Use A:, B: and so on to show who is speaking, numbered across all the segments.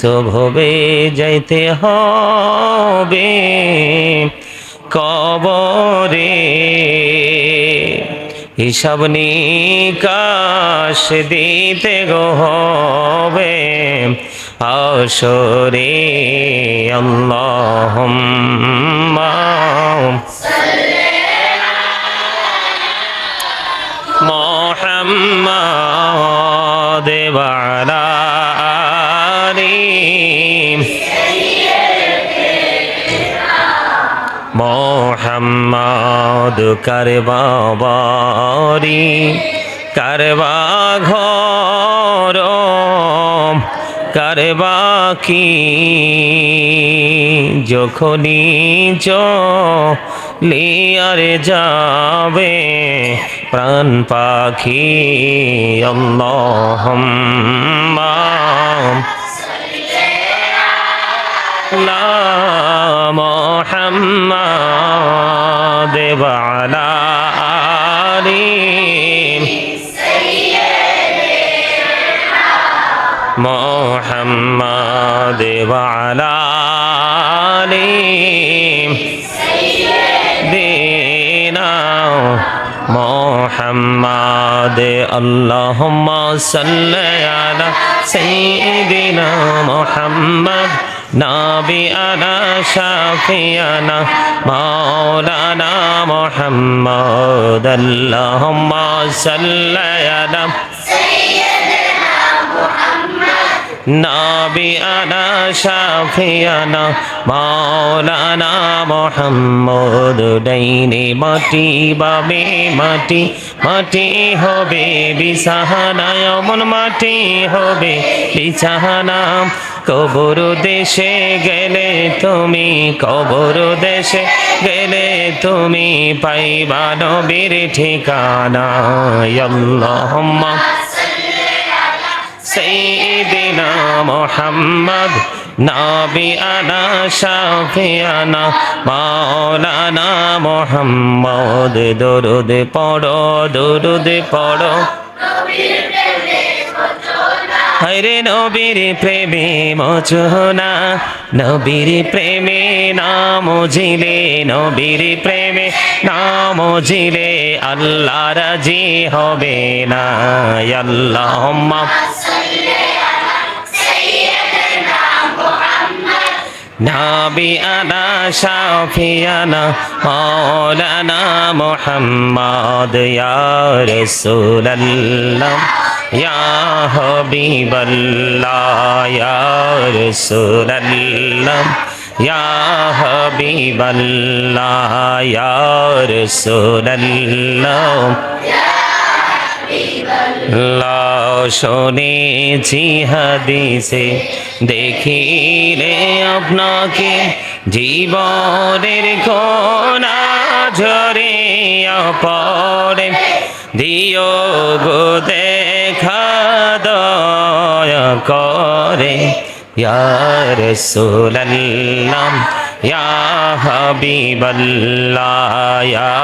A: ভবে যাইতে হবে কবরে, হিসাব নিকাশ দিতে গো হবে হাশরে। আল্লাহুম্মা মুহাম্মাদ ওয়া আলা মোহাম্মদ কারবা বাড়ি কারবা ঘর কারবা কি, যখনই চলিয়ার যাবে প্রাণ পাখি। আল্লাহুম্মা মুহাম্মাদ ওয়া আলা আলি মুহাম্মাদ ওয়া আলা আলি সাইয়্যিদিনা মুহাম্মাদ। আল্লাহুম্মা সাল্লি আলা সাইয়্যিদিনা মুহাম্মাদ নাবিয়ানা শাফিয়ানা মাওলানা মুহাম্মদ। আল্লাহুম্মা সাল্লি আলা সাইয়্যিদিনা মুহাম্মদ নাবিয়ানা শাফিয়ানা মাওলানা মুহাম্মদ। ডাইনে মাটি বামে মাটি, মাটি হবে বিছানা, এমন মাটি হবে বিছানা। কবর দেশে গেলে তুমি, কবর দেশে গেলে তুমি পাইবা নবীর ঠিকানা। আল্লাহুম্মা সাইয়্যিদিনা মুহাম্মদ নাবিয়ানা শাফিয়ানা মাওলানা মুহাম্মদ। দরুদ পড়ো, দরুদ পড়ো হরে নবীর প্রেমে মোচনা, নবীর প্রেমে নাম জিলে, নবীর প্রেমে নাম জিলে আল্লাহ রাজি হবে না। আল্লাহুম্মা নাবিয়ানা শাফিয়ানা মাওলানা মুহাম্মদ। ইয়া রাসূলুল্লাহ ইয়া হাবিবাল্লাহ ইয়া রাসূলুল্লাহ ইয়া হাবিবাল্লাহ ইয়া রাসূলুল্লাহ শুনেছি হাদিসে দেখিলে আপনাকে জীবনের কোনা ঝরিয়া পড়ে, দিও গো দেখা দয়া করে। ইয়া রাসূলুল্লাহ ইয়া হাবিবাল্লাহ ইয়া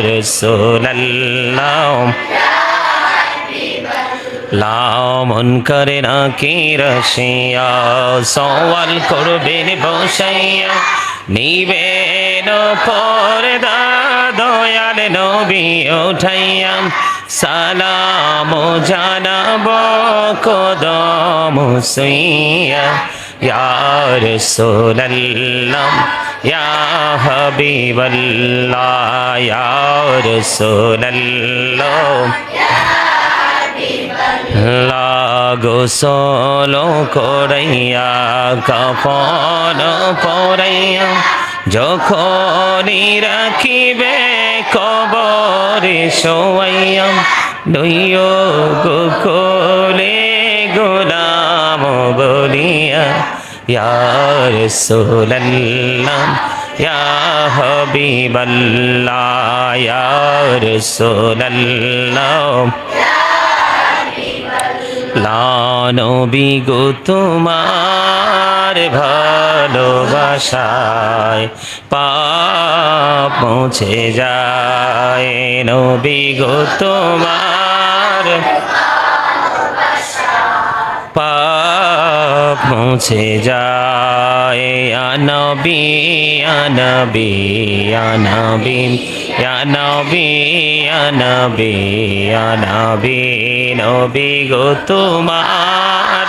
A: রাসূলুল্লাহ লামন করে না কি রসিয়া, সওয়াল করবেন বসাইয়া নিবেন পর্দা দয়াল নবী উঠাইয়া। সালাম জানাব কদম সুইয়া। ইয়া রাসূলুল্লাহ ইয়া হাবিবাল্লাহ ইয়া রাসূলুল্লাহ গোসল করাইয়া কাফন পরাইয়া যখনই রাখিবে কবরে শোয়াইয়া। লইও গো কোলে গোলাম বলিয়া। ইয়া রাসূলুল্লাহ ইয়া হাবিবাল্লাহ ইয়া রাসূলুল্লাহ নবী গো তোমার ভালোবাসায় পাপ মুছে যায়। নবী গো তোমার পাপ পৌঁছে যায় ইয়া নবী ইয়া নবী ইয়া নবী ইয়া নবী ইয়া নবী ইয়া নবী নবী গো তোমার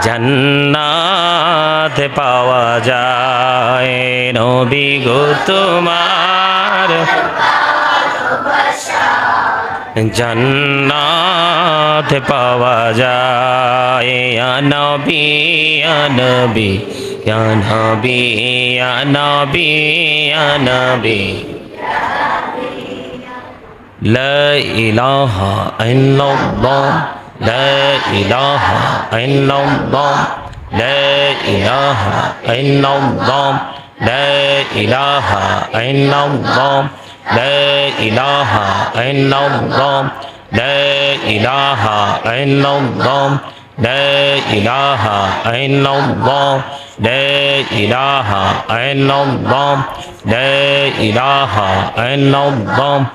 A: জান্নাত পাওয়া যায় নবী গো তোমার জান্নাত পাওয়া যায় ইয়া নবী ইয়া নবী ইয়া নবী ইয়া নবী ইয়া নবী লা ইলাহা ইল্লাল্লাহ লা ইলাহা ইল্লাল্লাহ লা ইলাহা ইল্লাল্লাহ লা ইলাহা ইল্লাল্লাহ لا إله إلا الله لا إله إلا الله لا إله إلا الله لا إله إلا الله لا إله إلا الله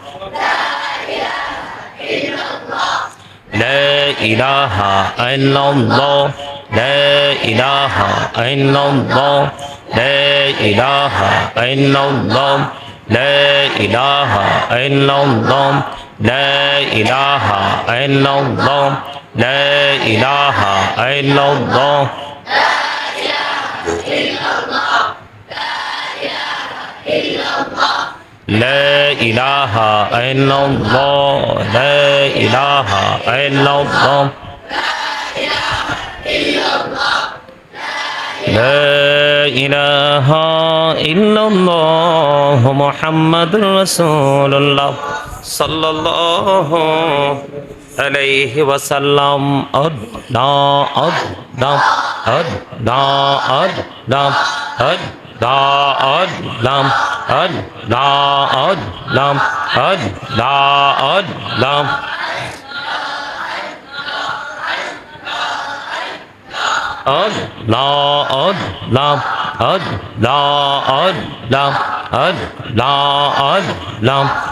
A: لا إله إلا الله لا إله إلا الله لا إله إلا الله لا إله إلا الله لا إله إلا الله لا إله إلا الله لا إله إلا الله لا إله إلا الله لا إله إلا الله محمد رسول الله صلى الله عليه وسلم أدنى أدنى أدنى أدنى أدنى أدنى أدنى أدنى أدنى أدنى Allah Allah Allah Allah Allah Allah Allah Allah Allah Allah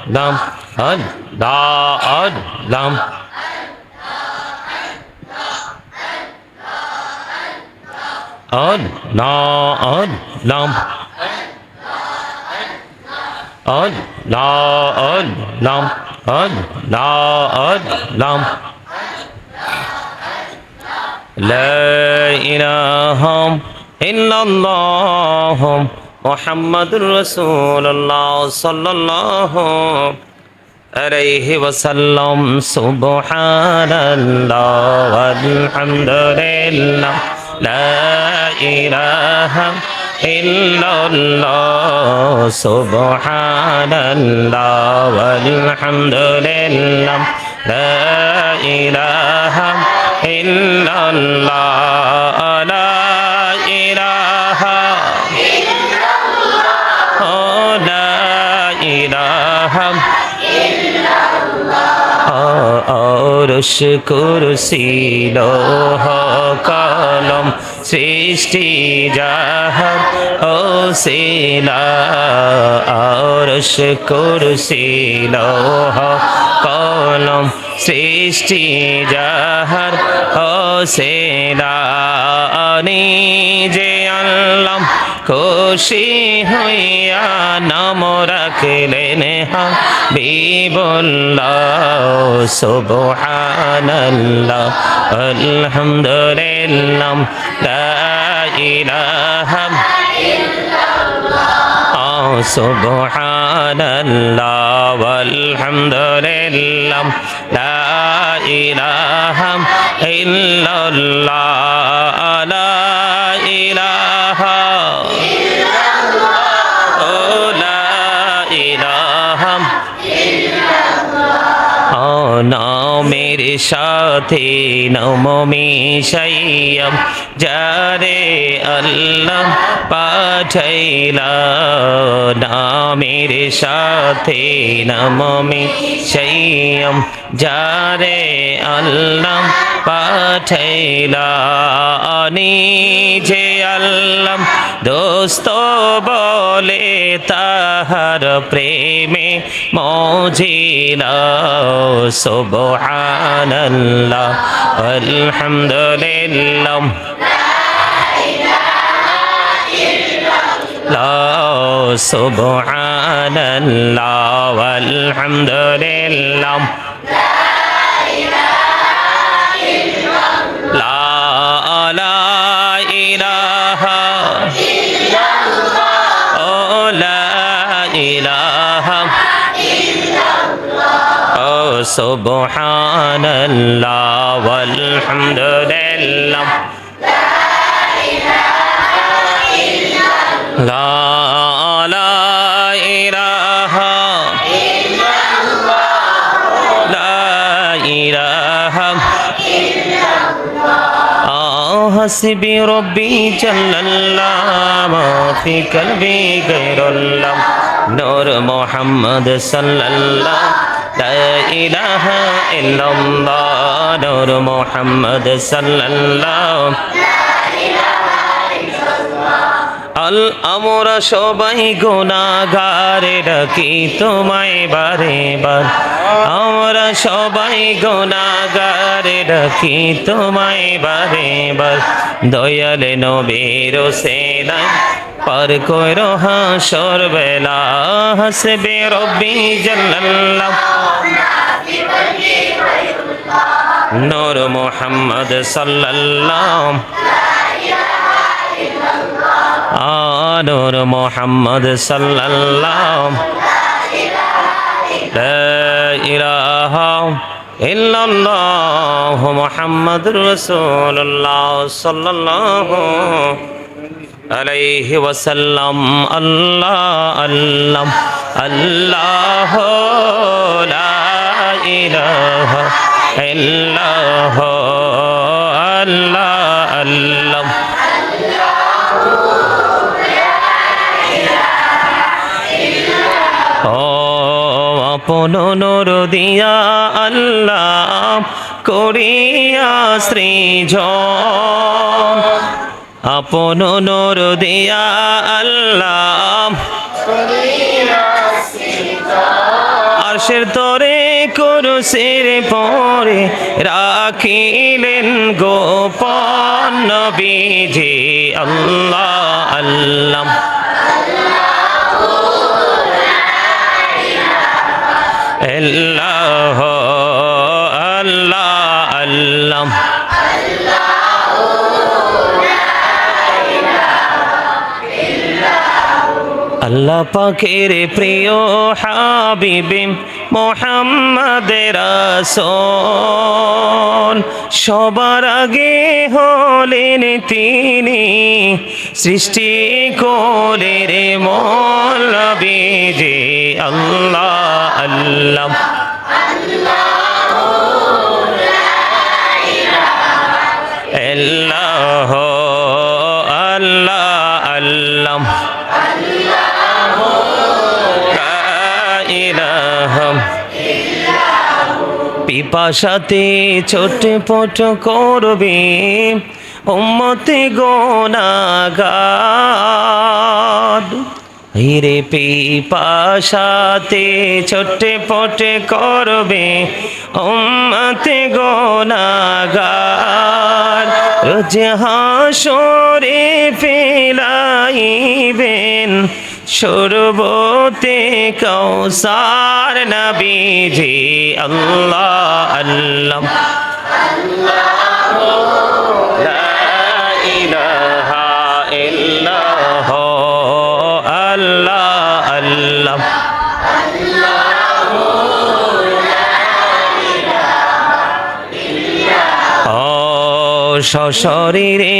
A: Allah Allah Allah Allah Allah Allah La ilaha illallah Muhammadur Rasulullah sallallahu alaihi wasallam subhanallah walhamdulillah la ilaha illallah subhanallah walhamdulillah la ilaha illallah la ilaha illallah oh la ilaha আরশ কুরসি লৌহ কলম সৃষ্টি যাহার ও শিলা আরশ কুরসি লৌহ কলম সৃষ্টি যাহার ও শিলা নিজে আল্লাহ খুশি হইয়া নাম রাখলেন হাবিবুল্লাহ সুবহানাল্লাহ আলহামদুলিল্লাহ লা ইলাহা ইল্লাল্লাহ সুবহানাল্লাহ ওয়ালহামদুলিল্লাহ লা ইলাহা ইল্লাল্লাহ লা ইলাহা নামের সাথে নমমিশাইয়াম যারে আল্লাহ পাঠাইলা নামের সাথে নমমিশাইয়াম যারে আল্লাহ পাঠাইলা নিজে আল্লাহ দোস্ত বলে তাহার প্রেমে মজিলা সুবহানাল্লাহ আলহামদুলিল্লাহ লা সুবহানাল্লাহ আলহামদুলিল্লাহ লা ইলাহা ও লা ইলাহা ও সুবহানাল্লাহ আলহামদুলিল্লাহ লা ইলাহা লা ইলাহা হাসবি রব্বি জাল্লাল্লাহ মা ফি কলবি গায়রুল্লাহ নূর মুহাম্মদ সাল্লাল্লাহ লা ইলাহা ইল্লাল্লাহ নূর মুহাম্মদ সাল্লাল্লাহ আমরা সবাই গুনাহগার ডাকি তোমায় বারে বার আমরা সবাই গুনাহগার ডাকি তোমায় বারে বার দয়াল নবীর সেনায় পার কইরো হাসর বেলা হাসবে রব্বি জাল্লাল্লাহ নূর মুহাম্মদ সাল্লাল্লাহ নূর মুহাম্মদ সাল্লাল্লাহ লা ইলাহা ইল্লাল্লাহ মুহাম্মাদুর রাসূলুল্লাহ সাল্লাল্লাহু আলাইহি ওয়াসাল্লাম আল্লাহ আল্লাহ আল্লাহ লা ইলাহা ইল্লাল্লাহ আল্লাহ আল্লাহ আপন নূর দিয়া আল্লাহ করিয়া সৃজন আপন নূর দিয়া আল্লাহ করিয়া সৃজন আরশের তরে কুরসির পরে রাখিলেন গোপন নবীজি আল্লাহ আল্লাহ আল্লাহ আল্লাহ আল্লাহ আল্লাহ পাকের প্রিয় হাবিবে মুহাম্মদ রাসূল সবার আগে হলেন তিনি সৃষ্টি কোলের মূল নবীজি আল্লাহ আল্লাহ আল্লাহ আল্লাহ আল্লাহ পিপাসাতে ছটফট করবে উম্মতে গুনাহগার হিরে পিপাসাতে ছটফট করবে উম্মতে গুনাহগার রোজ হাসরে ফেলাইবেন শরবতে কৌসার নবীজি আল্লাহ আল্লাহ লা ইলাহা ইল্লাল্লাহ আল্লাহ আল্লাহ সশরীরে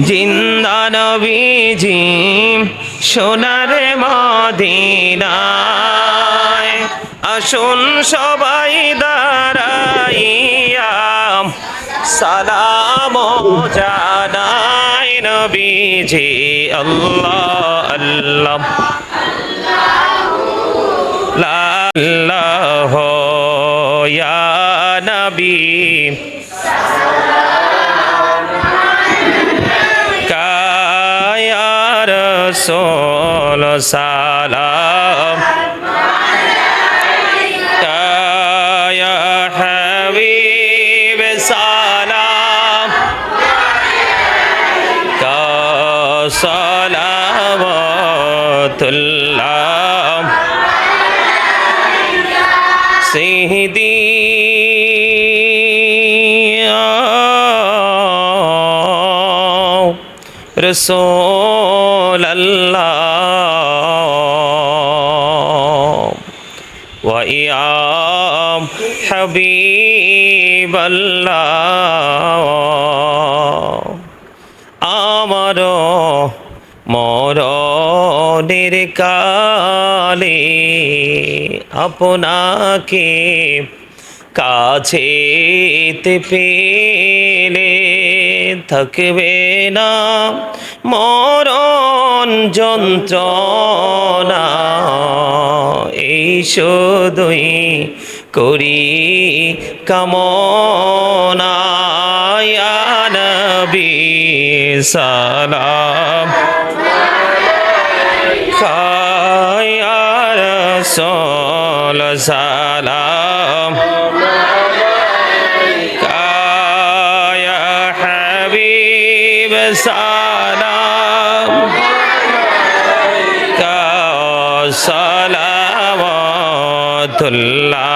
A: জিন্দা নবীজি সোনার মদিনায় আসুন সবাই দাঁড়াইয়া সালাম জানাই নবীজি আল্লাহ আল্লাহ লা ইলাহা ইয়া নবী কায়া রাসূল সালাম কায়া হাবিব সালাম কা সালাওয়াতুল্লাহ সিহদি رسول الله وإيام حبيب الله আমারও মরণের কালে আপনাকে কাছেতে পেলে থাকবে না মরণ যন্ত্রণা এই শুধুই করি কামনা ইয়া নবী সালাম ইয়া রাসূল সালাম ইয়া হাবিব সালাম কা সালাওয়াতুল্লাহ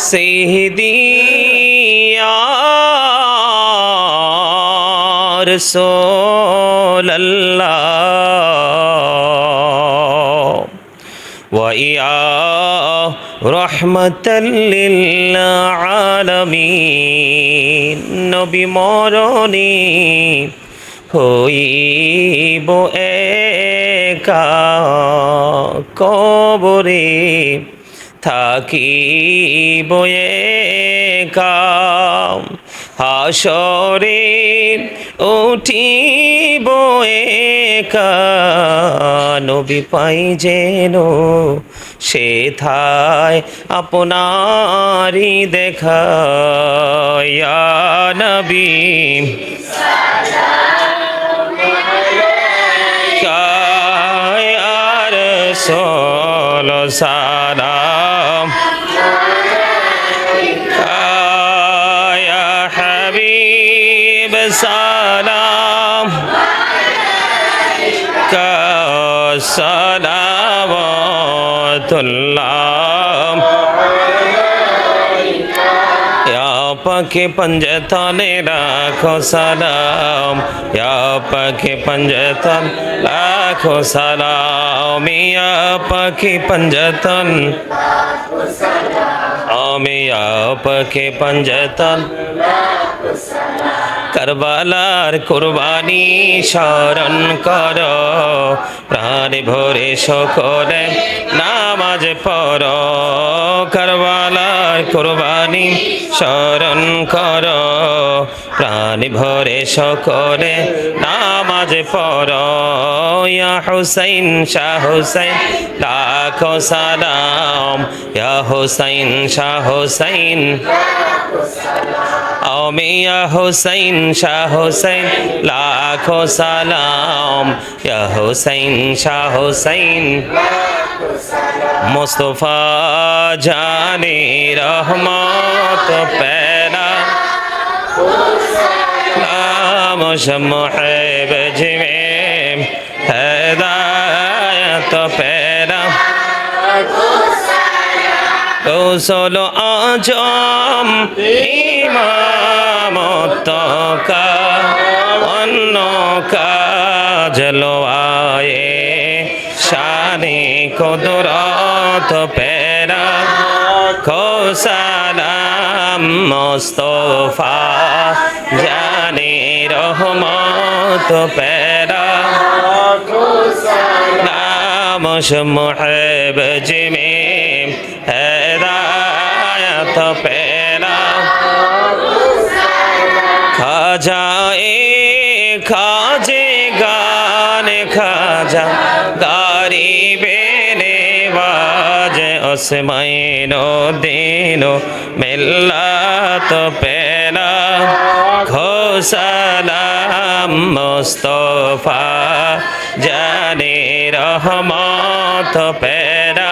A: সিহদি ইয়া রাসূলুল্লাহ ওয়া ইয়া রাহমাতাল লিল আলামিন নবী মরণে হইব একা কবরে থাকিব একা হাসরে উঠিব একা নবী পাই যেন সেথায় আপনারি দেখা ইয়া নবী ইয়া রাসূল সালাম ইয়া হাবিব সালাম কা সালাওয়াতুল্লাহ ইয়া পাকে पंजतने राखो सलाम या पाके पंजतन लाखो सलाम या पाके पंजतन या पाके पंजतन करबालार कुरबानी शरण कर प्राण भरे सकले नामाज पढ़ करबालार कुरबानी शरण कर प्राण भरे सकले नामाज पढ़ या हुसैन शाह हुसैन लाखो सलाम या हुसैन शाह हुसैन या हुसैन शाह हुसैन लाखो सलाम या हुसैन शाह हुसैन मुस्तफा जाने रहमत पैदा नाम शमहब जिमे हिदायत पैदा रसूल आजम इमामत का अन्नों का जलवाए शाने कुदरत पैरा को सलाम मुस्तफा जाने रहमत पैरा नाम खामोश मुहिब जिमें हिदायत पैरा खाजाए खाजे गान खाजा गारी बेने वाज उसमैनो दीनो मिल्लत पैरा खो सलाम मुस्तफा जाने रहमत पैरा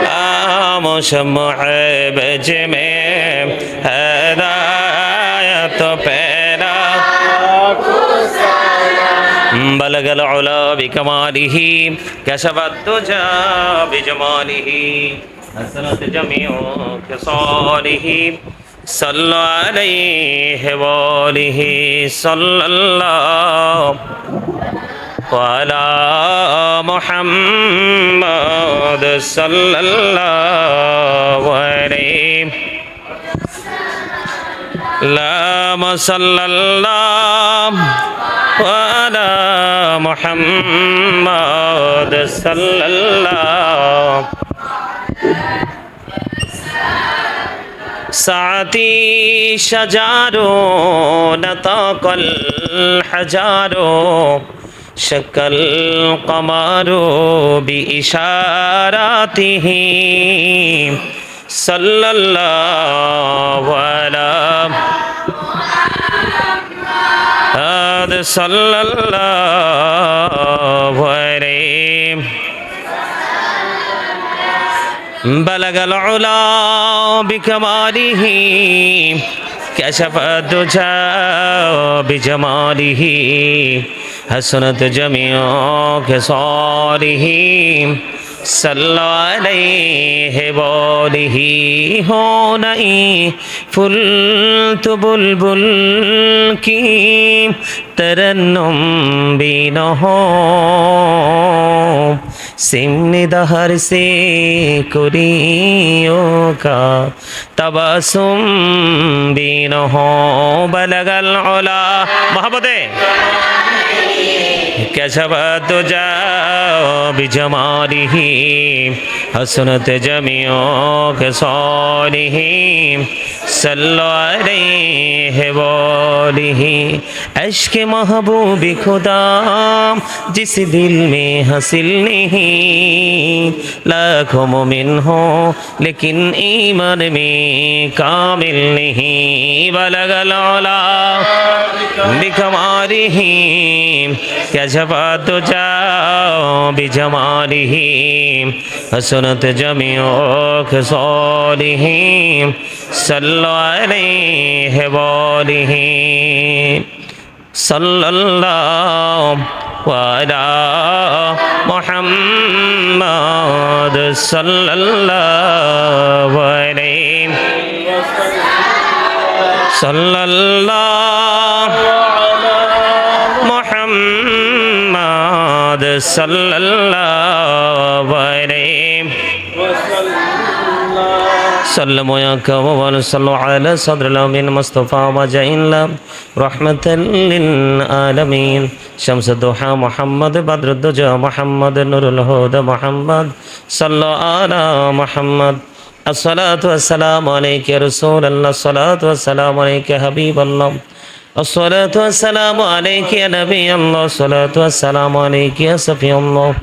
A: खामोश मुहिब जिमें हिदायत पैरा بلغ العلا بكماله كشف الدجى بجماله حسنت جميع خصاله صلى عليه وآله صلى الله وعلى محمد صلى الله عليه اللهم صل الله وعلى محمد صلى الله ساعتي شجار نطق الحجار شك القمر بإشاراته صلى الله على محمد صلى الله عليه بلغ العلا بكماله كشف الدجى بجماله حسنت جميع خصاله صلى عليه وآله هونئي فلت بلبل کی ترنم بینہ سمن دہر سے کریوں کا تبسم بینہ بلغ العلا محبت كشف الدجى بجماله حسنت جميع خصاله صلى عليه وآله عشق محبوب خدا جس دل میں حاصل نہیں لاکھوں مومن ہو لیکن ایمان میں کامل نہیں بلغ العلا بکمالہ كشف الدجى بجماله حسنت جميع خصاله صلى عليه وآله صلى الله وعلى محمد صلى الله عليه صلى الله محمد صلى الله عليه سلموا يا كوان صلوا على صدر الأمين مصطفى وجعل رحمة للعالمين شمس الضحى محمد بدر الدجى محمد نور الهدى محمد صلى على محمد الصلاة والسلام عليك يا رسول الله الصلاة والسلام عليك يا حبيب الله الصلاة والسلام عليك يا نبي الله الصلاة والسلام عليك يا صفي الله